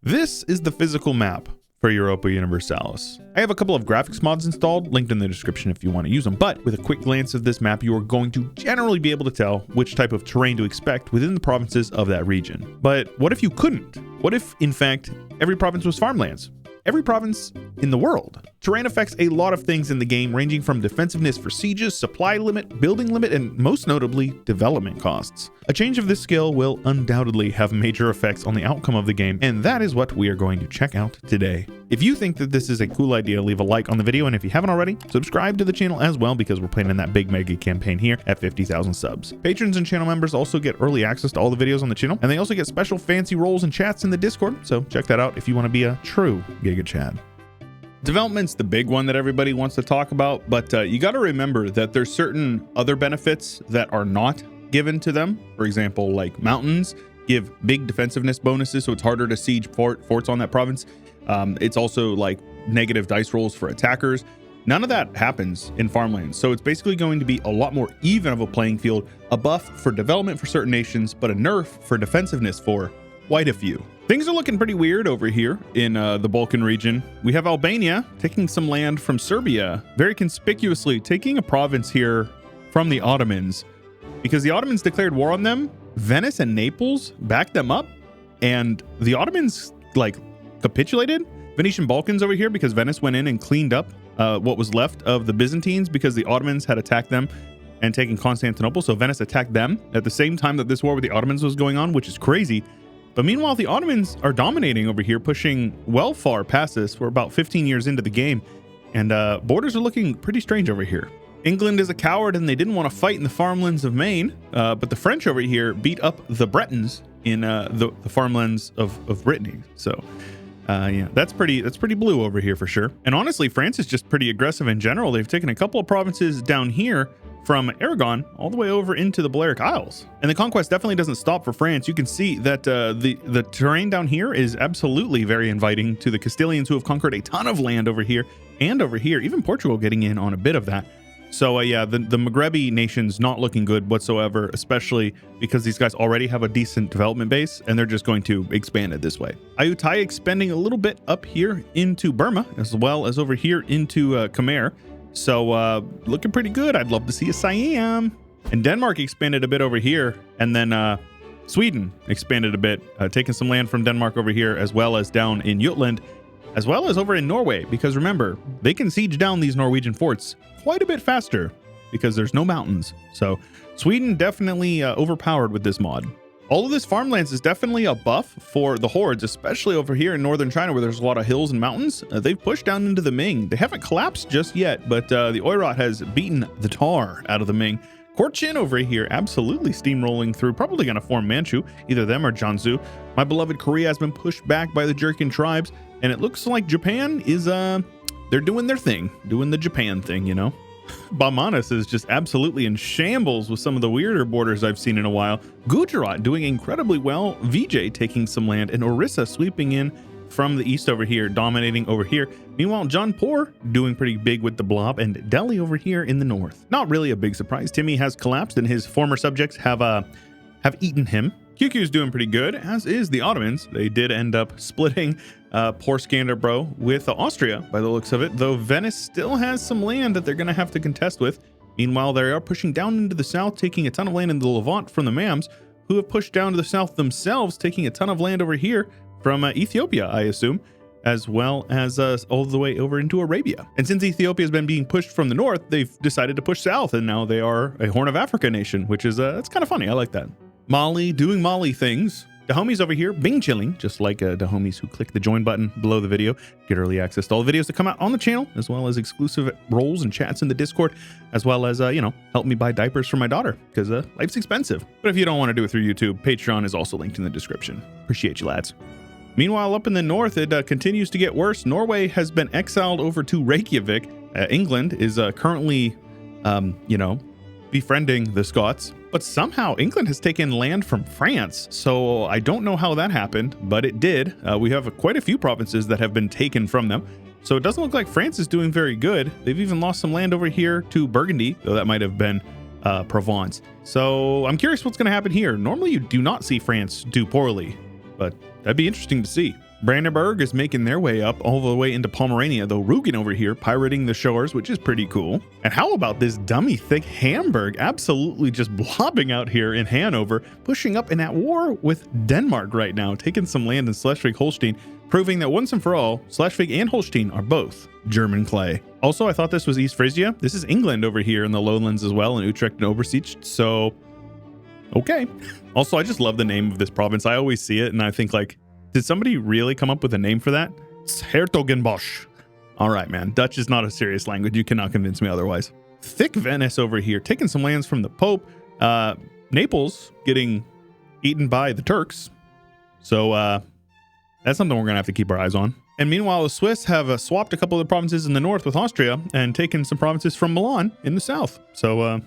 This is the physical map for Europa Universalis. I have a couple of graphics mods installed, linked in the description if you want to use them, but with a quick glance of this map, you are going to generally be able to tell which type of terrain to expect within the provinces of that region. But what if you couldn't? What if, in fact, every province was farmlands? Every province in the world. Terrain affects a lot of things in the game, ranging from defensiveness for sieges, supply limit, building limit, and most notably, development costs. A change of this scale will undoubtedly have major effects on the outcome of the game, and that is what we are going to check out today. If you think that this is a cool idea, leave a like on the video, and if you haven't already, subscribe to the channel as well, because we're playing in that big mega campaign here at 50,000 subs. Patrons and channel members also get early access to all the videos on the channel, and they also get special fancy roles and chats in the Discord, so check that out if you want to be a true Giga Chad. Development's the big one that everybody wants to talk about, but you got to remember that there's certain other benefits that are not given to them. For example, like mountains give big defensiveness bonuses, so it's harder to siege forts on that province. It's also like negative dice rolls for attackers. None of that happens in Farmlands, so it's basically going to be a lot more even of a playing field, a buff for development for certain nations, but a nerf for defensiveness for quite a few. Things are looking pretty weird over here in the Balkan region. We have Albania taking some land from Serbia, very conspicuously taking a province here from the Ottomans, because the Ottomans declared war on them. Venice and Naples backed them up, and the Ottomans like capitulated. Venetian Balkans over here because Venice went in and cleaned up what was left of the Byzantines because the Ottomans had attacked them and taken Constantinople. So Venice attacked them at the same time that this war with the Ottomans was going on, which is crazy. But meanwhile, the Ottomans are dominating over here, pushing well far past this. We're about 15 years into the game, and borders are looking pretty strange over here. England is a coward, and they didn't want to fight in the farmlands of Maine, but the French over here beat up the Bretons in the farmlands of Brittany. So yeah, that's pretty blue over here for sure. And honestly, France is just pretty aggressive in general. They've taken a couple of provinces down here from Aragon all the way over into the Balearic Isles. And the conquest definitely doesn't stop for France. You can see that the terrain down here is absolutely very inviting to the Castilians, who have conquered a ton of land over here and over here, even Portugal getting in on a bit of that. So yeah, the Maghrebi nation's not looking good whatsoever, especially because these guys already have a decent development base and they're just going to expand it this way. Ayutthaya expanding a little bit up here into Burma, as well as over here into Khmer. So looking pretty good. I'd love to see a Siam. And Denmark expanded a bit over here, and then Sweden expanded a bit, taking some land from Denmark over here, as well as down in Jutland, as well as over in Norway, because remember, they can siege down these Norwegian forts quite a bit faster because there's no mountains. So Sweden definitely overpowered with this mod. All of this farmlands is definitely a buff for the hordes, especially over here in northern China where there's a lot of hills and mountains. They've pushed down into the Ming. They haven't collapsed just yet, but the Oirat has beaten the tar out of the Ming. Korchin over here absolutely steamrolling through, probably going to form Manchu, either them or Jiangsu. My beloved Korea has been pushed back by the Jurchen tribes, and it looks like Japan is, they're doing their thing, doing the Japan thing, you know? Bamanas is just absolutely in shambles with some of the weirder borders I've seen in a while. Gujarat doing incredibly well, Vijay taking some land, and Orissa sweeping in from the east over here, dominating over here. Meanwhile, Jaunpur doing pretty big with the blob, and Delhi over here in the north. Not really a big surprise. Timmy has collapsed and his former subjects have eaten him. QQ's doing pretty good, as is the Ottomans. They did end up splitting poor Skanderbro with Austria by the looks of it, though Venice still has some land that they're going to have to contest with. Meanwhile, they are pushing down into the south, taking a ton of land in the Levant from the Mams, who have pushed down to the south themselves, taking a ton of land over here from Ethiopia, I assume, as well as all the way over into Arabia. And since Ethiopia has been being pushed from the north, they've decided to push south, and now they are a Horn of Africa nation, which is it's kind of funny. I like that. Mali doing Mali things. The homies over here Bing chilling, just like the homies who click the join button below the video, get early access to all the videos that come out on the channel, as well as exclusive roles and chats in the Discord, as well as you know, help me buy diapers for my daughter, because life's expensive. But if you don't want to do it through YouTube, Patreon is also linked in the description. Appreciate you, lads. Meanwhile, up in the north, it continues to get worse. Norway has been exiled over to Reykjavik. England is currently you know, befriending the Scots, but somehow England has taken land from France. So I don't know how that happened, but it did. We have quite a few provinces that have been taken from them. So it doesn't look like France is doing very good. They've even lost some land over here to Burgundy, though that might have been Provence. So I'm curious what's going to happen here. Normally you do not see France do poorly, but that'd be interesting to see. Brandenburg is making their way up all the way into Pomerania, though Rugen over here pirating the shores, which is pretty cool. And how about this dummy thick Hamburg absolutely just blobbing out here in Hanover, pushing up and at war with Denmark right now, taking some land in Schleswig-Holstein, proving that once and for all, Schleswig and Holstein are both German clay. Also, I thought this was East Frisia. This is England over here in the lowlands as well, in Utrecht and Overseas, so okay. Also, I just love the name of this province. I always see it and I think like, did somebody really come up with a name for that? It's Hertogenbosch. All right, man. Dutch is not a serious language. You cannot convince me otherwise. Thick Venice over here, taking some lands from the Pope. Naples getting eaten by the Turks. So that's something we're going to have to keep our eyes on. And meanwhile, the Swiss have swapped a couple of the provinces in the north with Austria and taken some provinces from Milan in the south. So,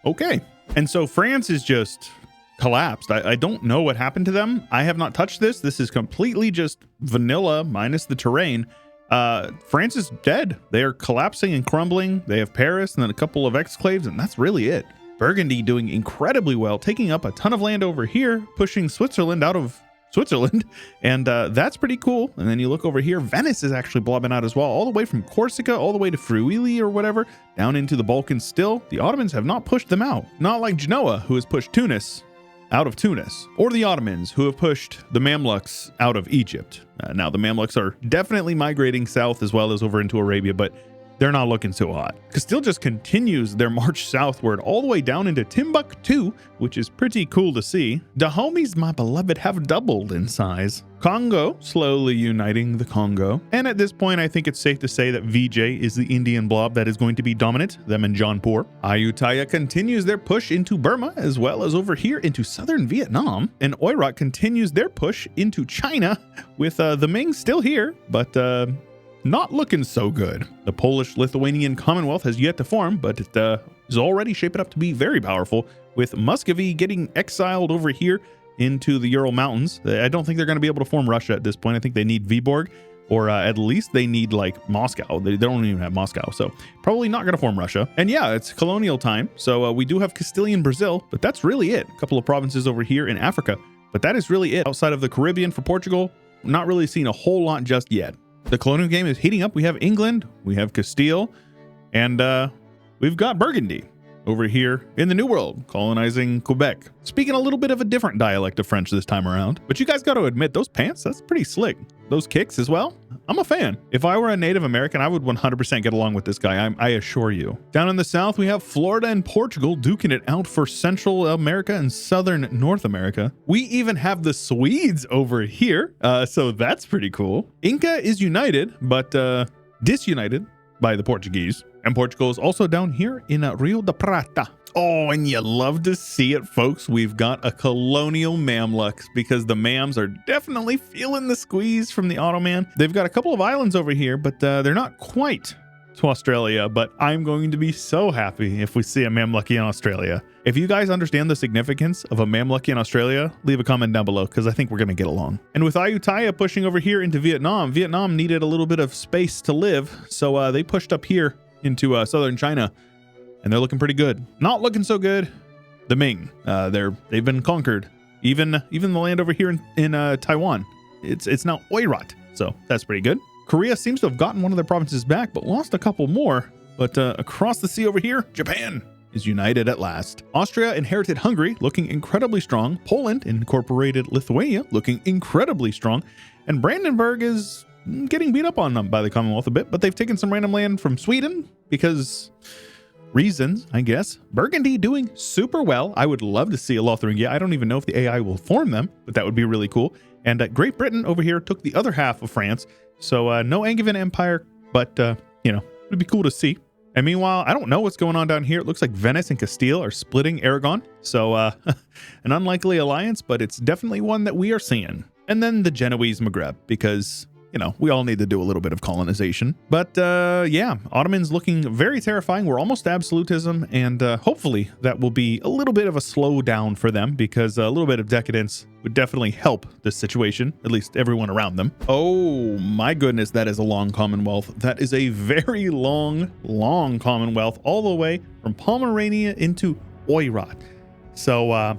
okay. And so France is just collapsed. I don't know what happened to them. I have not touched this. This is completely just vanilla minus the terrain. France is dead. They are collapsing and crumbling. They have Paris and then a couple of exclaves, and that's really it. Burgundy doing incredibly well, taking up a ton of land over here, pushing Switzerland out of Switzerland, and that's pretty cool. And then you look over here, Venice is actually blobbing out as well, all the way from Corsica all the way to Friuli or whatever, down into the Balkans still. The Ottomans have not pushed them out. Not like Genoa, who has pushed Tunis out of Tunis, or the Ottomans, who have pushed the Mamluks out of Egypt. Now, the Mamluks are definitely migrating south as well as over into Arabia, but they're not looking so hot. Castile just continues their march southward all the way down into Timbuktu, which is pretty cool to see. Dahomeys, my beloved, have doubled in size. Congo slowly uniting the Congo. And at this point, I think it's safe to say that VJ is the Indian blob that is going to be dominant, them and Jaunpur. Ayutthaya continues their push into Burma, as well as over here into southern Vietnam. And Oirat continues their push into China, with the Ming still here, but not looking so good. The Polish-Lithuanian Commonwealth has yet to form, but it is already shaping up to be very powerful, with Muscovy getting exiled over here into the Ural Mountains. I don't think they're going to be able to form Russia at this point. I think they need Vyborg, or at least they need like Moscow. They don't even have Moscow, so probably not going to form Russia. And yeah, it's colonial time, so we do have Castilian Brazil, but that's really it. A couple of provinces over here in Africa, but that is really it. Outside of the Caribbean for Portugal, not really seen a whole lot just yet. The colonial game is heating up. We have England, we have Castile, and we've got Burgundy over here in the New World, colonizing Quebec. Speaking a little bit of a different dialect of French this time around. But you guys got to admit, those pants, that's pretty slick. Those kicks as well. I'm a fan. If I were a Native American, I would 100% get along with this guy, I assure you. Down in the south, we have Florida and Portugal duking it out for Central America and Southern North America. We even have the Swedes over here, so that's pretty cool. Inca is united, but disunited by the Portuguese. And Portugal is also down here in Rio de Prata. Oh, and you love to see it, folks. We've got a colonial Mamluks because the Mams are definitely feeling the squeeze from the Ottoman. They've got a couple of islands over here, but they're not quite to Australia. But I'm going to be so happy if we see a Mamluki in Australia. If you guys understand the significance of a Mamluki in Australia, leave a comment down below because I think we're going to get along. And with Ayutthaya pushing over here into Vietnam, Vietnam needed a little bit of space to live. So they pushed up here into southern China. And they're looking pretty good. Not looking so good. The Ming, they've been conquered. Even the land over here in Taiwan, it's now Oirat. So that's pretty good. Korea seems to have gotten one of their provinces back, but lost a couple more. But across the sea over here, Japan is united at last. Austria inherited Hungary, looking incredibly strong. Poland incorporated Lithuania, looking incredibly strong. And Brandenburg is getting beat up on them by the Commonwealth a bit, but they've taken some random land from Sweden because reasons, I guess. Burgundy doing super well. I would love to see a Lotharingia. I don't even know if the AI will form them, but that would be really cool. And Great Britain over here took the other half of France. So no Angevin Empire, but you know, it'd be cool to see. And meanwhile, I don't know what's going on down here. It looks like Venice and Castile are splitting Aragon. So an unlikely alliance, but it's definitely one that we are seeing. And then the Genoese Maghreb, because you know, we all need to do a little bit of colonization. But yeah, Ottomans looking very terrifying. We're almost to absolutism, and hopefully that will be a little bit of a slowdown for them, because a little bit of decadence would definitely help this situation, at least everyone around them. Oh my goodness, that is a long Commonwealth. That is a very long Commonwealth, all the way from Pomerania into Oirat. So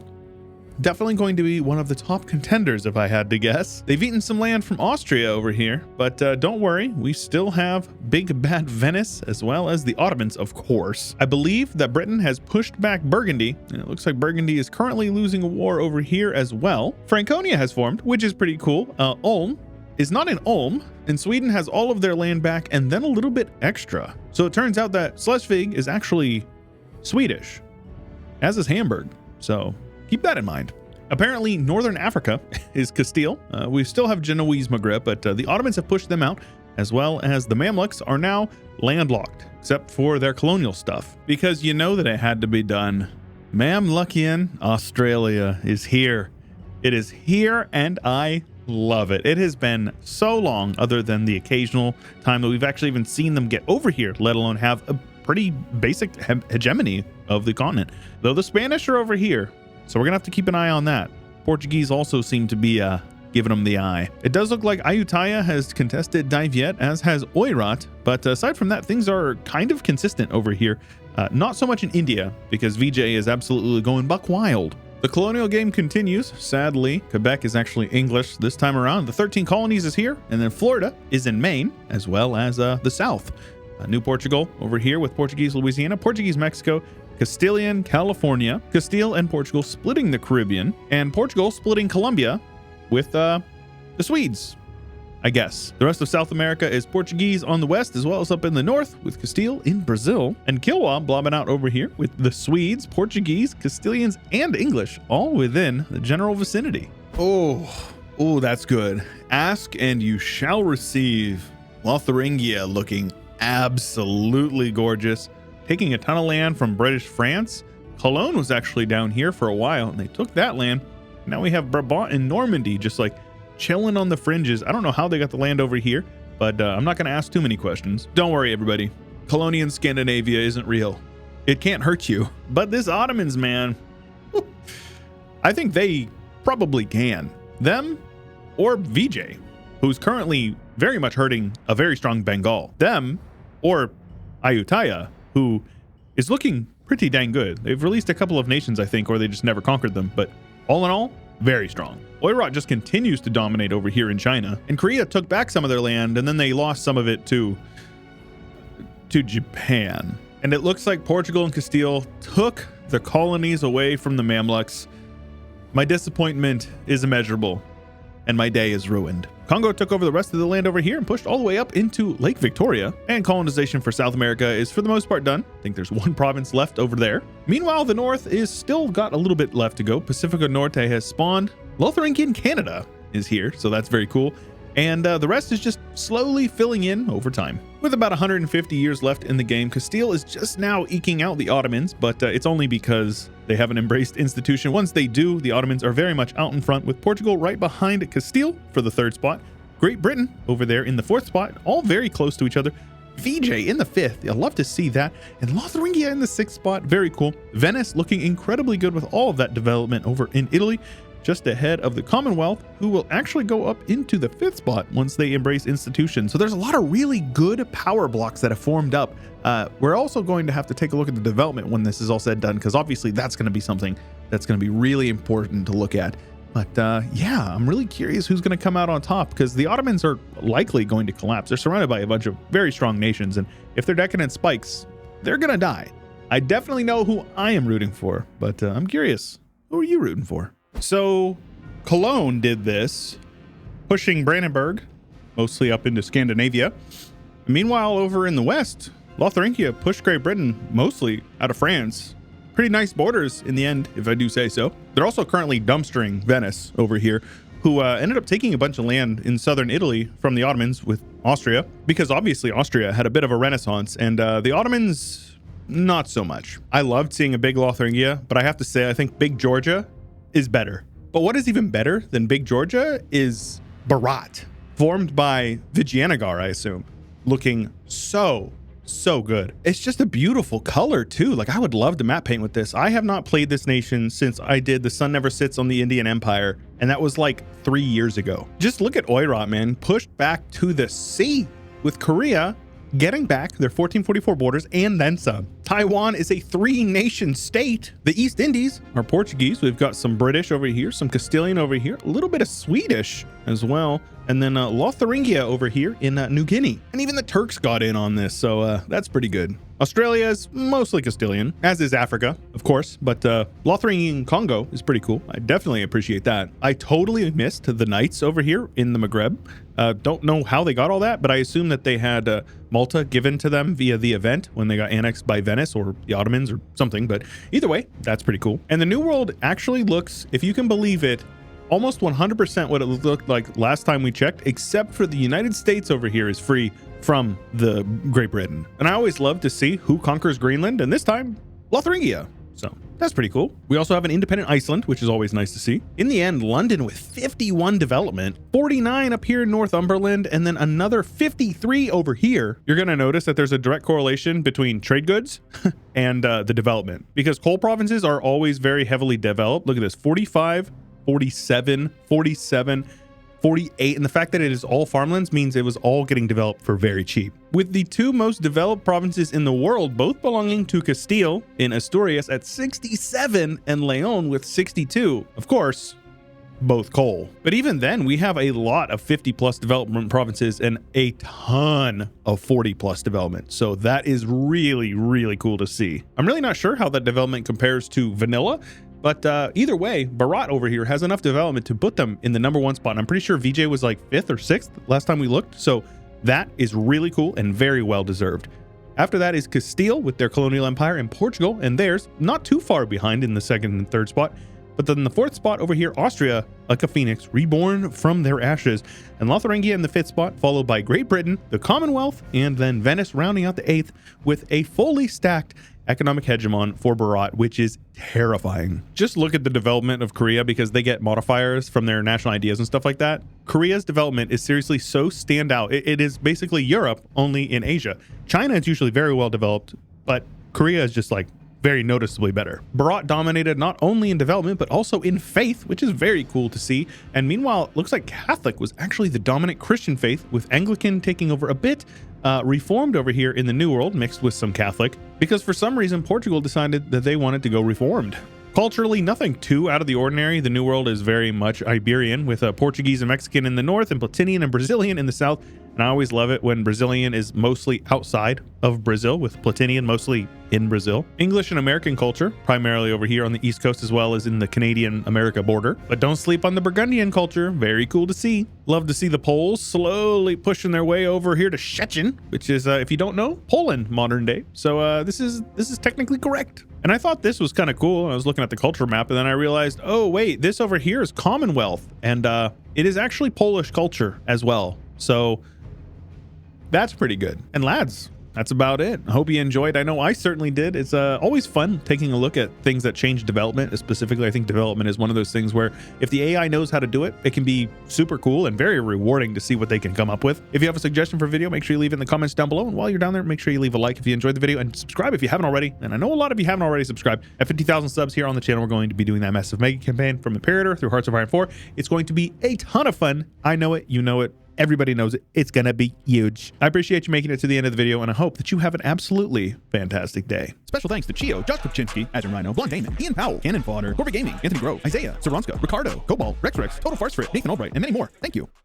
definitely going to be one of the top contenders if I had to guess. They've eaten some land from Austria over here, but don't worry, we still have big bad Venice as well as the Ottomans, of course. I believe that Britain has pushed back Burgundy, and it looks like Burgundy is currently losing a war over here as well. Franconia has formed, which is pretty cool. Ulm is not in Ulm, and Sweden has all of their land back and then a little bit extra. So it turns out that Schleswig is actually Swedish, as is Hamburg. So keep that in mind. Apparently, Northern Africa is Castile. We still have Genoese Maghreb, but the Ottomans have pushed them out, as well as the Mamluks are now landlocked, except for their colonial stuff. Because you know that it had to be done. Mamlukian Australia is here. It is here, and I love it. It has been so long, other than the occasional time that we've actually even seen them get over here, let alone have a pretty basic hegemony of the continent. Though the Spanish are over here, so we're gonna have to keep an eye on that. Portuguese also seem to be giving them the eye. It does look like Ayutthaya has contested Daiviet, as has Oirat, but aside from that, things are kind of consistent over here. Not so much in India, because VJ is absolutely going buck wild. The colonial game continues. Sadly, Quebec is actually English this time around. The 13 colonies is here, and then Florida is in Maine, as well as the South. New Portugal over here with Portuguese Louisiana, Portuguese Mexico, Castilian California, Castile and Portugal splitting the Caribbean, and Portugal splitting Colombia with the Swedes, I guess. The rest of South America is Portuguese on the west, as well as up in the north with Castile in Brazil, and Kilwa blobbing out over here with the Swedes, Portuguese, Castilians, and English, all within the general vicinity. Oh, that's good. Ask and you shall receive. Lotharingia looking absolutely gorgeous, taking a ton of land from British France. Cologne was actually down here for a while, and they took that land. Now we have Brabant and Normandy just like chilling on the fringes. I don't know how they got the land over here, but I'm not going to ask too many questions. Don't worry, everybody. Colonial Scandinavia isn't real. It can't hurt you. But this Ottomans, man, I think they probably can. Them or VJ, who's currently very much hurting a very strong Bengal. Them or Ayutthaya, who is looking pretty dang good. They've released a couple of nations, I think, or they just never conquered them. But all in all, very strong. Oirat just continues to dominate over here in China. And Korea took back some of their land, and then they lost some of it to Japan. And it looks like Portugal and Castile took the colonies away from the Mamluks. My disappointment is immeasurable, and my day is ruined. Congo took over the rest of the land over here and pushed all the way up into Lake Victoria, and colonization for South America is for the most part done. I think there's one province left over there. Meanwhile, the north is still got a little bit left to go. Pacifico Norte has spawned. Lotharingian Canada is here, so that's very cool. And the rest is just slowly filling in over time. With about 150 years left in the game, Castile is just now eking out the Ottomans, but it's only because they haven't embraced institution. Once they do, the Ottomans are very much out in front, with Portugal right behind Castile for the 3rd spot. Great Britain over there in the 4th spot, all very close to each other. VJ in the 5th, I love to see that. And Lotharingia in the 6th spot, very cool. Venice looking incredibly good with all of that development over in Italy, just ahead of the Commonwealth, who will actually go up into the 5th spot once they embrace institution. So there's a lot of really good power blocks that have formed up. We're also going to have to take a look at the development when this is all said and done, because obviously that's going to be something that's going to be really important to look at. But yeah, I'm really curious who's going to come out on top, because the Ottomans are likely going to collapse. They're surrounded by a bunch of very strong nations, and if their decadence spikes, they're going to die. I definitely know who I am rooting for, but I'm curious, who are you rooting for? So Cologne did this, pushing Brandenburg mostly up into Scandinavia. Meanwhile, over in the west, Lotharingia pushed Great Britain mostly out of France. Pretty nice borders in the end, if I do say so. They're also currently dumpstering Venice over here, who ended up taking a bunch of land in southern Italy from the Ottomans with Austria, because obviously Austria had a bit of a renaissance, and the Ottomans, not so much. I loved seeing a big Lotharingia, but I have to say, I think Big Georgia is better. But what is even better than Big Georgia is Berat, formed by Vijayanagara, I assume, looking so good. It's just a beautiful color too. Like, I would love to map paint with this. I have not played this nation since I did The Sun Never Sits on the Indian Empire, and that was like 3 years ago. Just look at Oirat, man, pushed back to the sea with Korea getting back their 1444 borders and then some. Taiwan is a 3-nation state. The East Indies are Portuguese. We've got some British over here, some Castilian over here, a little bit of Swedish as well, and then Lotharingia over here in New Guinea. And even the Turks got in on this, so that's pretty good. Australia is mostly Castilian, as is Africa, of course, but Lotharingian Congo is pretty cool. I definitely appreciate that. I totally missed the Knights over here in the Maghreb. Don't know how they got all that, but I assume that they had Malta given to them via the event when they got annexed by Venice or the Ottomans or something, but either way, that's pretty cool. And the New World actually looks, if you can believe it, almost 100% what it looked like last time we checked, except for the United States over here is free from the Great Britain. And I always love to see who conquers Greenland, and this time, Lotharingia. So that's pretty cool. We also have an independent Iceland, which is always nice to see. In the end, London with 51 development, 49 up here in Northumberland, and then another 53 over here. You're going to notice that there's a direct correlation between trade goods and the development, because coal provinces are always very heavily developed. Look at this, 45, 47, 47, 48, and the fact that it is all farmlands means it was all getting developed for very cheap. With the two most developed provinces in the world both belonging to Castile in Asturias at 67 and Leon with 62. Of course, both coal. But even then, we have a lot of 50 plus development provinces and a ton of 40 plus development. So that is really, really cool to see. I'm really not sure how that development compares to vanilla, but either way, Bharat over here has enough development to put them in the #1 spot. And I'm pretty sure VJ was like 5th or 6th last time we looked. So that is really cool and very well deserved. After that is Castile with their colonial empire, and Portugal and theirs not too far behind in the 2nd and 3rd spot. But then the 4th spot over here, Austria, like a phoenix, reborn from their ashes. And Lotharingia in the 5th spot, followed by Great Britain, the Commonwealth, and then Venice rounding out the 8th with a fully stacked economic hegemon for Bharat, which is terrifying. Just look at the development of Korea, because they get modifiers from their national ideas and stuff like that. Korea's development is seriously so standout. It is basically Europe, only in Asia. China is usually very well developed, but Korea is just like very noticeably better. Bharat dominated not only in development, but also in faith, which is very cool to see. And meanwhile, it looks like Catholic was actually the dominant Christian faith, with Anglican taking over a bit, Reformed over here in the New World, mixed with some Catholic, because for some reason, Portugal decided that they wanted to go Reformed. Culturally, nothing too out of the ordinary. The New World is very much Iberian, with Portuguese and Mexican in the north, and Platinian and Brazilian in the south. And I always love it when Brazilian is mostly outside of Brazil, with Platinian mostly in Brazil. English and American culture, primarily over here on the East Coast as well as in the Canadian-America border. But don't sleep on the Burgundian culture. Very cool to see. Love to see the Poles slowly pushing their way over here to Szczecin, which is, if you don't know, Poland modern day. So this is technically correct. And I thought this was kind of cool. I was looking at the culture map, and then I realized, oh wait, this over here is Commonwealth, and it is actually Polish culture as well. So that's pretty good. And lads, that's about it. I hope you enjoyed. I know I certainly did. It's always fun taking a look at things that change development. Specifically, I think development is one of those things where if the AI knows how to do it, it can be super cool and very rewarding to see what they can come up with. If you have a suggestion for a video, make sure you leave it in the comments down below. And while you're down there, make sure you leave a like if you enjoyed the video, and subscribe if you haven't already. And I know a lot of you haven't already subscribed. At 50,000 subs here on the channel, we're going to be doing that massive mega campaign from Imperator through Hearts of Iron 4. It's going to be a ton of fun. I know it. You know it. Everybody knows it. It's going to be huge. I appreciate you making it to the end of the video, and I hope that you have an absolutely fantastic day. Special thanks to Chio, Josh Kupczynski, Azure Rhino, Blonde Damon, Ian Powell, Cannon Fodder, Corporate Gaming, Anthony Grove, Isaiah, Saronska, Ricardo, Cobalt, Rex, Total Farce Frit, Nathan Albright, and many more. Thank you.